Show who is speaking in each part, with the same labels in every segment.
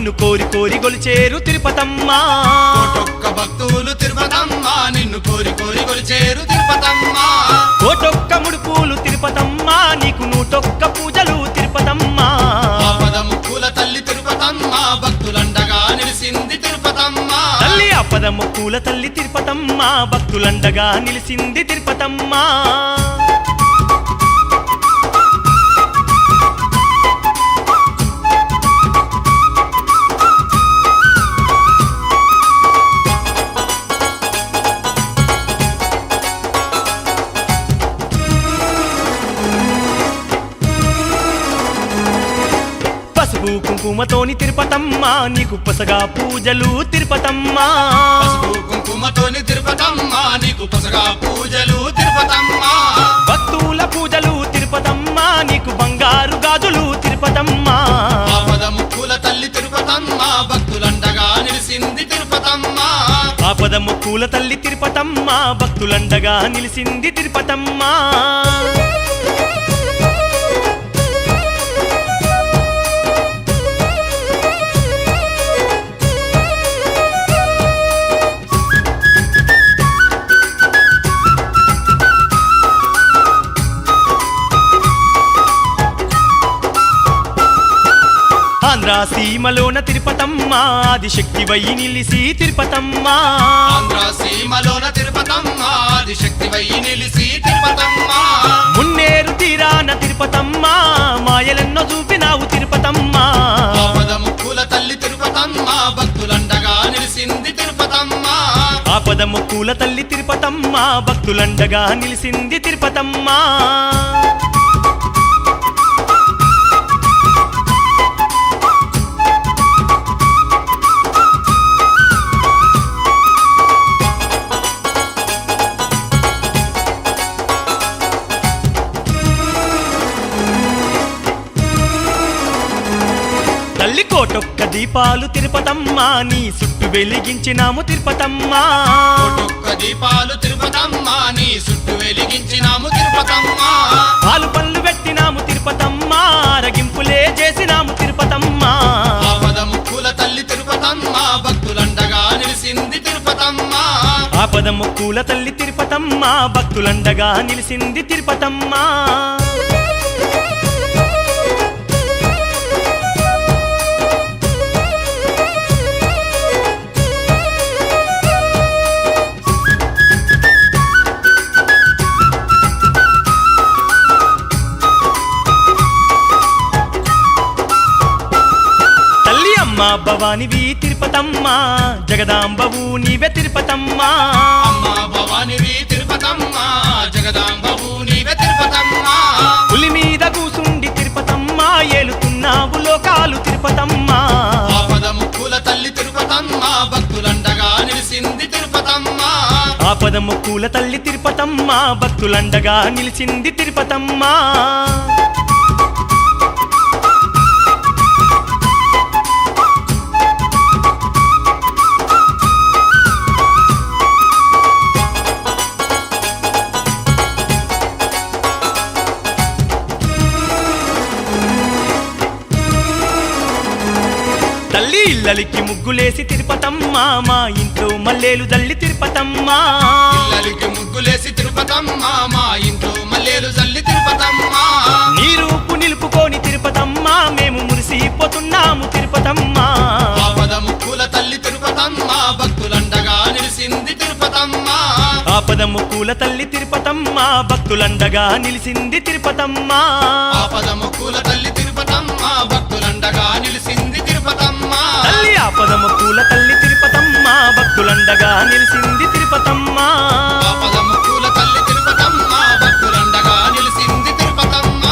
Speaker 1: నిన్ను కోరి కోరి గొలిచేరు తిరుపతమ్మ
Speaker 2: కోటొక్క భక్తులు తిరుపతమ్మ నిన్ను కోరి కోరి కొలిచేరు తిరుపతమ్మ
Speaker 1: కోటొక్క ముడుపులు తిరుపతమ్మ నీకు 101 పూజలు తిరుపతమ్మ
Speaker 2: ఆపద ముక్కుల తల్లి తిరుపతమ్మ భక్తులండగా నిలిసింది తిరుపతమ్మ
Speaker 1: తల్లి ఆపద ముక్కుల తల్లి తిరుపతమ్మ భక్తులండగా నిలిసింది తిరుపతమ్మ పసుపు కుంకుమతోని తిరుపతమ్మ నీకు పసగా పూజలు తిరుపతమ్మ
Speaker 2: పసుపు కుంకుమతోని తిరుపతమ్మ నీకు పసగా పూజలు తిరుపతమ్మ
Speaker 1: భక్తుల పూజలు తిరుపతమ్మ నీకు బంగారు గాజులు తిరుపతమ్మ
Speaker 2: ఆపద ముక్కుల తల్లి తిరుపతమ్మ భక్తులండగా నిలిసింది తిరుపతమ్మ
Speaker 1: ఆపద ముక్కుల తల్లి తిరుపతమ్మ భక్తులండగా నిలిసింది తిరుపతమ్మ ఆంధ్ర సీమలోన తిరుపతమ్మ ఆదిశక్తి వై నిలిసి తిరుపతమ్మ
Speaker 2: ఆంధ్ర సీమలోన తిరుపతమ్మ ఆదిశక్తి వై నిలిసి తిరుపతమ్మ
Speaker 1: మున్నేరు తీరాన తిరుపతమ్మ మాయలెన్నో చూపినావు తిరుపతమ్మ
Speaker 2: ఆపద ముక్కుల తల్లి తిరుపతమ్మ భక్తులండగా నిలిసింది తిరుపతమ్మ
Speaker 1: ఆపద ముక్కుల తల్లి తిరుపతమ్మ భక్తులండగా నిలిసింది తిరుపతమ్మ తల్లి కోటొక్క దీపాలు తిరుపతమ్మ నీ చుట్టూ వెలిగించినాము తిరుపతమ్మ
Speaker 2: కోటొక్క దీపాలు తిరుపతమ్మ నీ చుట్టూ వెలిగించినాము తిరుపతమ్మ
Speaker 1: పాలు పళ్ళు పెట్టినాము తిరుపతమ్మ రగింపులే చేసినాము తిరుపతమ్మ
Speaker 2: ఆపద ముక్కుల తల్లి తిరుపతమ్మ భక్తులండగా నిలిసింది తిరుపతమ్మ
Speaker 1: ఆపద ముక్కుల తల్లి తిరుపతమ్మ భక్తులండగా నిలిసింది తిరుపతమ్మ అమ్మ భవానివి తిరుపతమ్మ జగదాంబవు నీవే తిరుపతమ్మ
Speaker 2: అమ్మ భవానివి తిరుపతమ్మ జగదాంబవు నీవే తిరుపతమ్మ
Speaker 1: పులి మీద కూసుండి తిరుపతమ్మ ఏలుతున్నావు లోకాలు తిరుపతమ్మ
Speaker 2: ఆపద ముక్కుల తల్లి తిరుపతమ్మ భక్తులండగా నిలిసింది తిరుపతమ్మ
Speaker 1: ఆపద ముక్కుల తల్లి తిరుపతమ్మ భక్తులండగా నిలిచింది తిరుపతమ్మ తల్లి ఇల్లలికి ముగ్గులేసి తిరుపతమ్మ మా ఇంట్లో మల్లేలు జల్లి తిరుపతమ్మ
Speaker 2: ఇల్లలికి ముగ్గులేసి తిరుపతమ్మ మా ఇంట్లో మల్లేలు జల్లి తిరుపతమ్మ
Speaker 1: నీ రూపు నిలుపుకొని తిరుపతమ్మ మేము మురిసిపోతున్నాము తిరుపతమ్మ
Speaker 2: ఆపద ముక్కుల తల్లి తిరుపతమ్మ భక్తులండగా నిలిసింది తిరుపతమ్మ
Speaker 1: ఆపద ముక్కుల తల్లి తిరుపతమ్మ భక్తులండగా నిలిసింది తిరుపతమ్మ
Speaker 2: ఆపద ముక్కుల తల్లి తిరుపతమ్మ భక్తులండగా నిలిసింది తిరుపతమ్మ
Speaker 1: తల్లి ఆపద ముక్కుల తల్లి తిరుపతమ్మ భక్తులండగా నిలిసింది తిరుపతమ్మ
Speaker 2: ఆపద ముక్కుల తల్లి తిరుపతమ్మ భక్తులండగా నిలిసింది తిరుపతమ్మ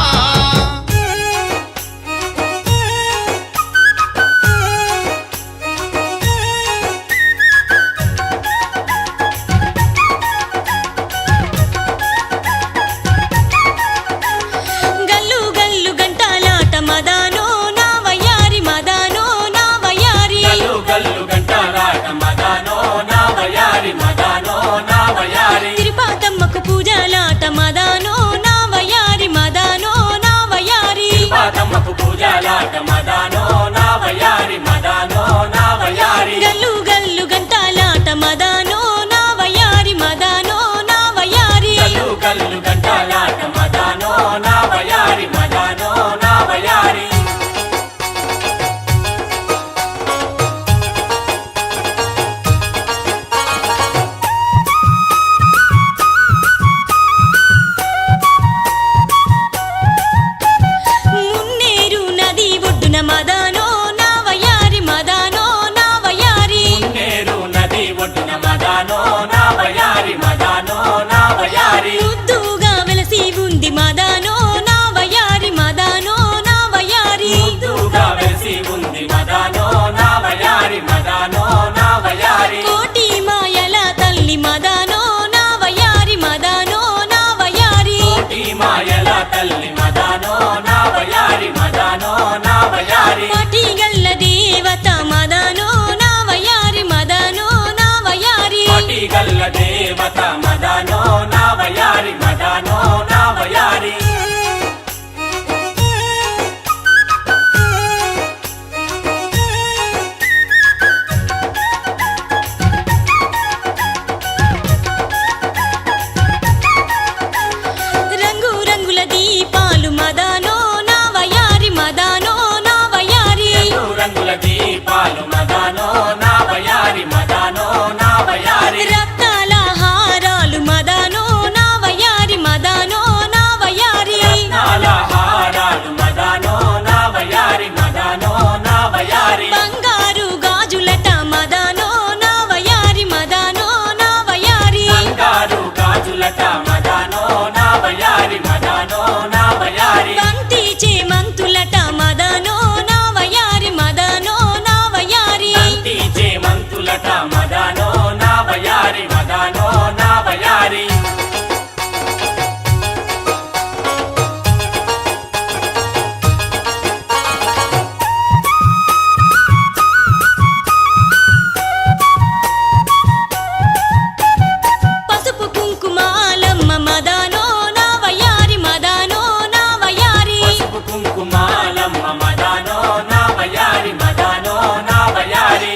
Speaker 3: గల్లు గల్లు గంటాలాట మదానో నా వయ్యారి మదానో నా వయ్యారి
Speaker 4: గల్లు గల్లు గంటాలాట మదానో నా వయ్యారి మదానో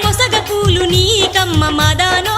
Speaker 3: పొసగ పూలు నీకమ్మ మదానో